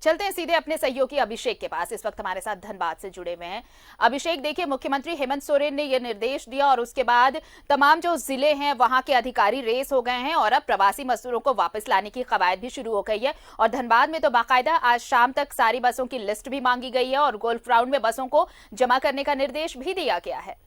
चलते हैं सीधे अपने सहयोगी अभिषेक के पास। इस वक्त हमारे साथ धनबाद से जुड़े हुए हैं। अभिषेक, देखिए, मुख्यमंत्री हेमंत सोरेन ने यह निर्देश दिया और उसके बाद तमाम जो जिले हैं वहां के अधिकारी रेस हो गए हैं और अब प्रवासी मजदूरों को वापस लाने की कवायद भी शुरू हो गई है। और धनबाद में तो बाकायदा आज शाम तक सारी बसों की लिस्ट भी मांगी गई है और गोल्फ ग्राउंड में बसों को जमा करने का निर्देश भी दिया गया है।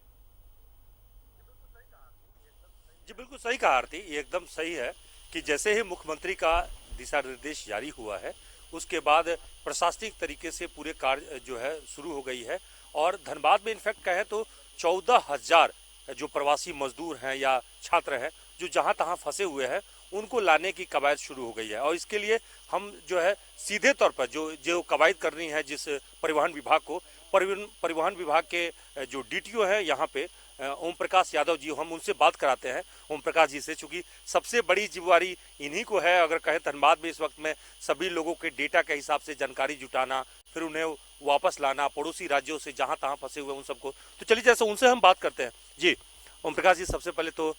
जी बिल्कुल सही कहा आरती, ये एकदम सही है कि जैसे ही मुख्यमंत्री का दिशा निर्देश जारी हुआ है उसके बाद प्रशासनिक तरीके से पूरे कार्य जो है शुरू हो गई है। और धनबाद में इनफैक्ट कहें तो 14,000 जो प्रवासी मजदूर हैं या छात्र हैं जो जहां तहां फंसे हुए हैं उनको लाने की कवायद शुरू हो गई है। और इसके लिए हम जो है सीधे तौर पर जो कवायद करनी है जिस परिवहन विभाग को, परिवहन विभाग के जो डीटीओ हैं यहाँ पे ओम प्रकाश यादव जी, हम उनसे बात कराते हैं ओम प्रकाश जी से, चूंकि सबसे बड़ी जिम्मेवारी इन्हीं को है। अगर कहें धनबाद में इस वक्त में सभी लोगों के डेटा के हिसाब से जानकारी जुटाना, फिर उन्हें वापस लाना पड़ोसी राज्यों से जहां तहां फंसे हुए उन सबको। तो चलिए जैसे उनसे हम बात करते हैं। जी ओम प्रकाश जी, सबसे पहले तो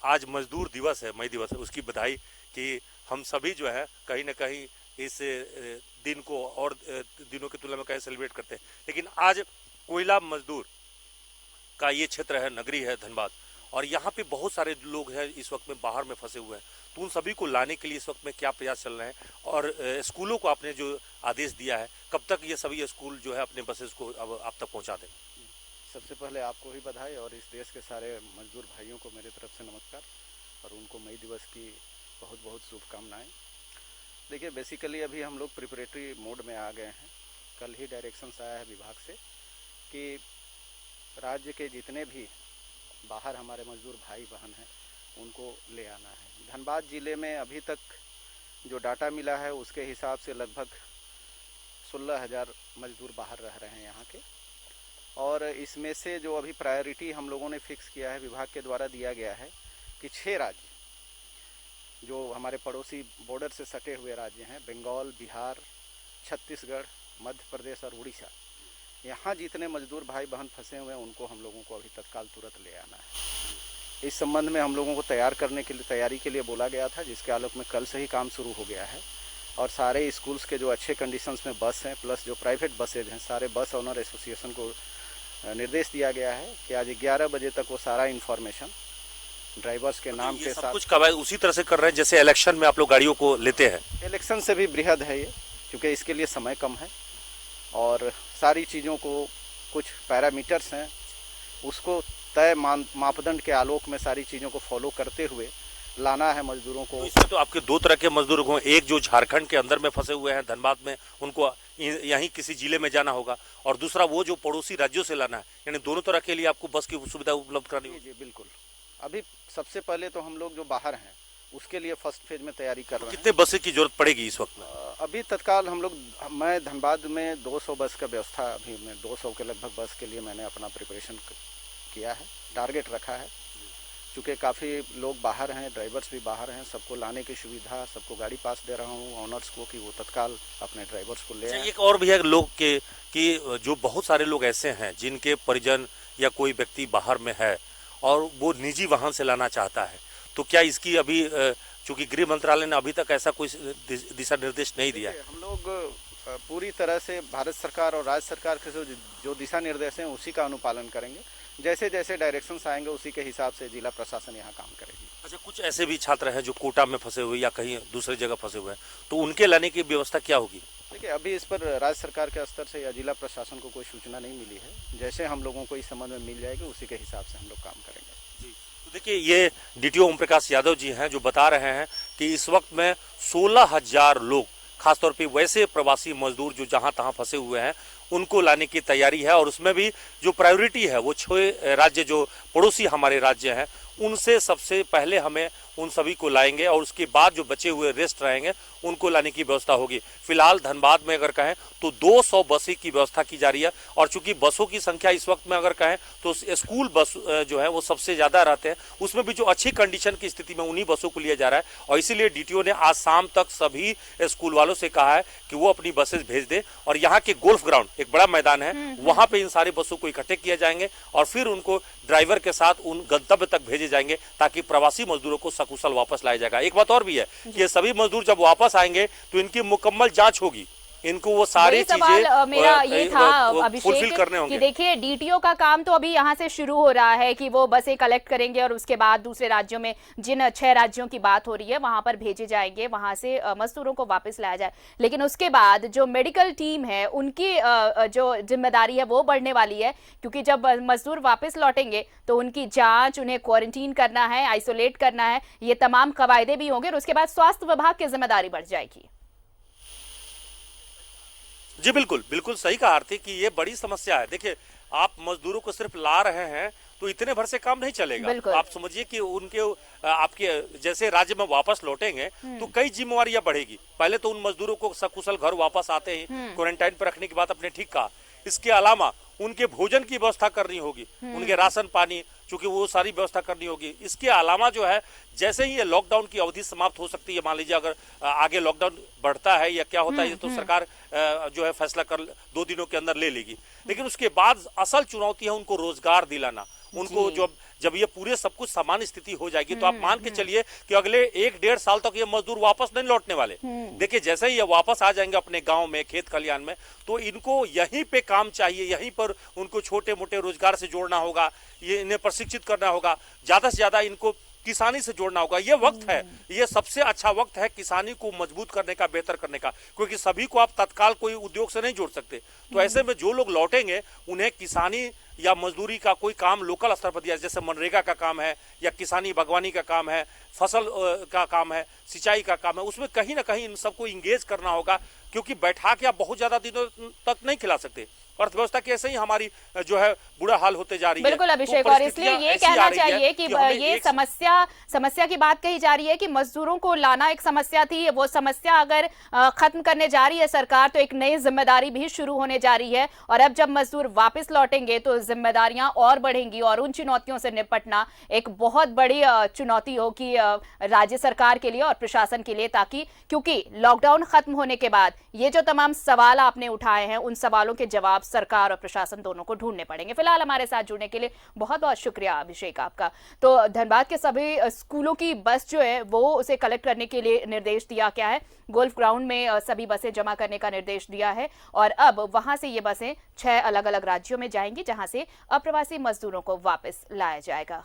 आज मजदूर दिवस है, मई दिवस है, उसकी बधाई कि हम सभी जो है कहीं ना कहीं इस दिन को और दिनों की तुलना में कहीं सेलिब्रेट करते हैं। लेकिन आज कोयला मजदूर का ये क्षेत्र है, नगरी है धनबाद, और यहाँ पे बहुत सारे लोग हैं इस वक्त में बाहर में फंसे हुए हैं। तो उन सभी को लाने के लिए इस वक्त में क्या प्रयास चल रहे हैं और स्कूलों को आपने जो आदेश दिया है कब तक ये सभी स्कूल जो है अपने बसेस को अब आप तक पहुँचा दें? सबसे पहले आपको भी बधाई और इस देश के सारे मजदूर भाइयों को मेरी तरफ से नमस्कार और उनको मई दिवस की बहुत बहुत शुभकामनाएं। देखिए, बेसिकली अभी हम लोग प्रिपरेटरी मोड में आ गए हैं। कल ही डायरेक्शंस आया है विभाग से कि राज्य के जितने भी बाहर हमारे मजदूर भाई बहन हैं उनको ले आना है। धनबाद ज़िले में अभी तक जो डाटा मिला है उसके हिसाब से लगभग 16,000 मजदूर बाहर रह रहे हैं यहाँ के। और इसमें से जो अभी प्रायोरिटी हम लोगों ने फिक्स किया है, विभाग के द्वारा दिया गया है कि 6 राज्य जो हमारे पड़ोसी बॉर्डर से सटे हुए राज्य हैं, बंगाल, बिहार, छत्तीसगढ़, मध्य प्रदेश और उड़ीसा, यहाँ जितने मजदूर भाई बहन फंसे हुए हैं उनको हम लोगों को अभी तत्काल तुरंत ले आना है। इस संबंध में हम लोगों को तैयारी के लिए बोला गया था, जिसके आलोक में कल से ही काम शुरू हो गया है। और सारे स्कूल्स के जो अच्छे कंडीशंस में बस हैं प्लस जो प्राइवेट बसेज हैं, सारे बस ओनर एसोसिएशन को निर्देश दिया गया है कि आज 11 बजे तक वो सारा इन्फॉर्मेशन ड्राइवर्स के नाम के साथ कुछ कवायद उसी तरह से कर रहे हैं जैसे इलेक्शन में आप लोग गाड़ियों को लेते हैं। इलेक्शन से भी बृहद है ये, क्योंकि इसके लिए समय कम है और सारी चीज़ों को कुछ पैरामीटर्स हैं उसको तय मापदंड के आलोक में सारी चीज़ों को फॉलो करते हुए लाना है मजदूरों को। तो इसमें तो आपके 2 तरह के मजदूर हों, एक जो झारखंड के अंदर में फंसे हुए हैं धनबाद में, उनको यहीं किसी जिले में जाना होगा, और दूसरा वो जो पड़ोसी राज्यों से लाना है, यानी दोनों तरह के लिए आपको बस की सुविधा उपलब्ध करानी होगी। जी बिल्कुल। अभी सबसे पहले तो हम लोग जो बाहर हैं उसके लिए फर्स्ट फेज में तैयारी कर रहे हैं। कितने बसें की जरूरत पड़ेगी इस वक्त में? अभी तत्काल मैं धनबाद में 200 बस का व्यवस्था, अभी मैं 200 के लगभग बस के लिए मैंने अपना प्रिपरेशन किया है, टारगेट रखा है। चूँकि काफ़ी लोग बाहर हैं, ड्राइवर्स भी बाहर हैं, सबको लाने की सुविधा, सबको गाड़ी पास दे रहा हूँ ऑनर्स को कि वो तत्काल अपने ड्राइवर्स को ले आए। एक और भी है लोग के कि जो बहुत सारे लोग ऐसे हैं जिनके परिजन या कोई व्यक्ति बाहर में है और वो निजी वाहन से लाना चाहता है, तो क्या इसकी अभी चूँकि गृह मंत्रालय ने अभी तक ऐसा कोई दिशा निर्देश नहीं दिया है? हम लोग पूरी तरह से भारत सरकार और राज्य सरकार के जो दिशा निर्देश हैं उसी का अनुपालन करेंगे। जैसे जैसे डायरेक्शंस आएंगे उसी के हिसाब से जिला प्रशासन यहाँ काम करेगी। अच्छा, कुछ ऐसे भी छात्र हैं जो कोटा में फंसे हुए या कहीं दूसरी जगह फंसे हुए हैं, तो उनके लाने की व्यवस्था क्या होगी? देखिए, अभी इस पर राज्य सरकार के स्तर से या जिला प्रशासन को कोई सूचना नहीं मिली है। जैसे हम लोगों को इस संबंध में मिल जाएगी उसी के हिसाब से हम लोग काम करेंगे। जी, तो देखिए ये डीटीओ ओम प्रकाश यादव जी हैं जो बता रहे हैं कि इस वक्त में 16,000 लोग, खासतौर पे वैसे प्रवासी मजदूर जो जहां तहां फंसे हुए हैं, उनको लाने की तैयारी है। और उसमें भी जो प्रायोरिटी है वो 6 राज्य जो पड़ोसी हमारे राज्य हैं उनसे सबसे पहले हमें उन सभी को लाएंगे और उसके बाद जो बचे हुए रेस्ट रहेंगे उनको लाने की व्यवस्था होगी। फिलहाल धनबाद में अगर कहें तो 200 बसें की व्यवस्था की जा रही है। और चूंकि बसों की संख्या इस वक्त में अगर कहें तो स्कूल बस जो है वो सबसे ज़्यादा रहते हैं, उसमें भी जो अच्छी कंडीशन की स्थिति में उन्हीं बसों को लिया जा रहा है। और इसीलिए डीटीओ ने आज शाम तक सभी स्कूल वालों से कहा है कि वो अपनी बसेज भेज दें और यहाँ के गोल्फ ग्राउंड, एक बड़ा मैदान है, वहाँ पर इन सारी बसों को इकट्ठे किया जाएंगे और फिर उनको ड्राइवर के साथ उन गंतव्य तक भेजे जाएंगे ताकि प्रवासी मजदूरों को सकुशल वापस लाया जाएगा। एक बात और भी है कि ये सभी मजदूर जब वापस आएंगे तो इनकी मुकम्मल जांच होगी इनको वो सारी यही सवाल चीजें मेरा ये था फुलफिल अभिषेक करने कि होंगे। देखिए डीटीओ का काम तो अभी यहाँ से शुरू हो रहा है कि वो बसें कलेक्ट करेंगे और उसके बाद दूसरे राज्यों में, जिन 6 राज्यों की बात हो रही है वहां पर भेजे जाएंगे, वहां से मजदूरों को वापस लाया जाए। लेकिन उसके बाद जो मेडिकल टीम है उनकी जो जिम्मेदारी है वो बढ़ने वाली है, क्योंकि जब मजदूर वापस लौटेंगे तो उनकी जांच, उन्हें क्वारंटीन करना है, आइसोलेट करना है, ये तमाम कवायदे भी होंगे और उसके बाद स्वास्थ्य विभाग की जिम्मेदारी बढ़ जाएगी। जी बिल्कुल, बिल्कुल सही कहा आरती कि ये बड़ी समस्या है। देखिए, आप मजदूरों को सिर्फ ला रहे हैं तो इतने भर से काम नहीं चलेगा। आप समझिए कि उनके आपके जैसे राज्य में वापस लौटेंगे तो कई जिम्मेवारियां बढ़ेगी। पहले तो उन मजदूरों को सकुशल घर वापस आते ही क्वारंटाइन पर रखने की बात आपने ठीक कहा। इसके अलावा उनके भोजन की व्यवस्था करनी होगी, उनके राशन पानी, चूंकि वो सारी व्यवस्था करनी होगी। इसके अलावा जो है, जैसे ही ये लॉकडाउन की अवधि समाप्त हो सकती है, मान लीजिए अगर आगे लॉकडाउन बढ़ता है या क्या होता है, ये तो सरकार जो है फैसला कर 2 दिनों के अंदर ले लेगी। लेकिन उसके बाद असल चुनौती है उनको रोजगार दिलाना। उनको जब ये पूरे सब कुछ सामान्य स्थिति हो जाएगी तो आप मान के चलिए कि अगले 1-1.5 साल तक ये मजदूर वापस नहीं लौटने वाले। देखिए, जैसे ही ये वापस आ जाएंगे अपने गांव में, खेत खलियान में, तो इनको यहीं पे काम चाहिए, यहीं पर उनको छोटे मोटे रोजगार से जोड़ना होगा, ये इन्हें प्रशिक्षित करना होगा, ज्यादा से ज्यादा इनको किसानी से जोड़ना होगा। ये वक्त है, ये सबसे अच्छा वक्त है किसानी को मजबूत करने का, बेहतर करने का, क्योंकि सभी को आप तत्काल कोई उद्योग से नहीं जोड़ सकते। तो ऐसे में जो लोग लौटेंगे उन्हें किसानी या मजदूरी का कोई काम लोकल स्तर पर दिया, जैसे मनरेगा का काम है या किसानी बागवानी का काम है, फसल का काम है, सिंचाई का काम है, उसमें कहीं ना कहीं इन सबको इंगेज करना होगा, क्योंकि बैठा के आप बहुत ज्यादा दिनों तक नहीं खिला सकते। अर्थव्यवस्था की ऐसे ही हमारी जो है बुरा हाल होते जा रही है। बिल्कुल अभिषेक, तो और इसलिए ये कहना चाहिए कि ये समस्या की बात कही जा रही है कि मजदूरों को लाना एक समस्या थी, वो समस्या अगर खत्म करने जा रही है सरकार तो एक नई जिम्मेदारी भी शुरू होने जा रही है। और अब जब मजदूर वापस लौटेंगे तो जिम्मेदारियां और बढ़ेंगी और उन चुनौतियों से निपटना एक बहुत बड़ी चुनौती होगी राज्य सरकार के लिए और प्रशासन के लिए, ताकि क्योंकि लॉकडाउन खत्म होने के बाद ये जो तमाम सवाल आपने उठाए हैं उन सवालों के जवाब सरकार और प्रशासन दोनों को ढूंढने पड़ेंगे। फिलहाल हमारे साथ जुड़ने के लिए बहुत बहुत शुक्रिया अभिषेक आपका। तो धनबाद के सभी स्कूलों की बस जो है वो उसे कलेक्ट करने के लिए निर्देश दिया गया है। गोल्फ ग्राउंड में सभी बसें जमा करने का निर्देश दिया है और अब वहां से ये बसें 6 अलग अलग राज्यों में जाएंगी जहां से अप्रवासी मजदूरों को वापस लाया जाएगा।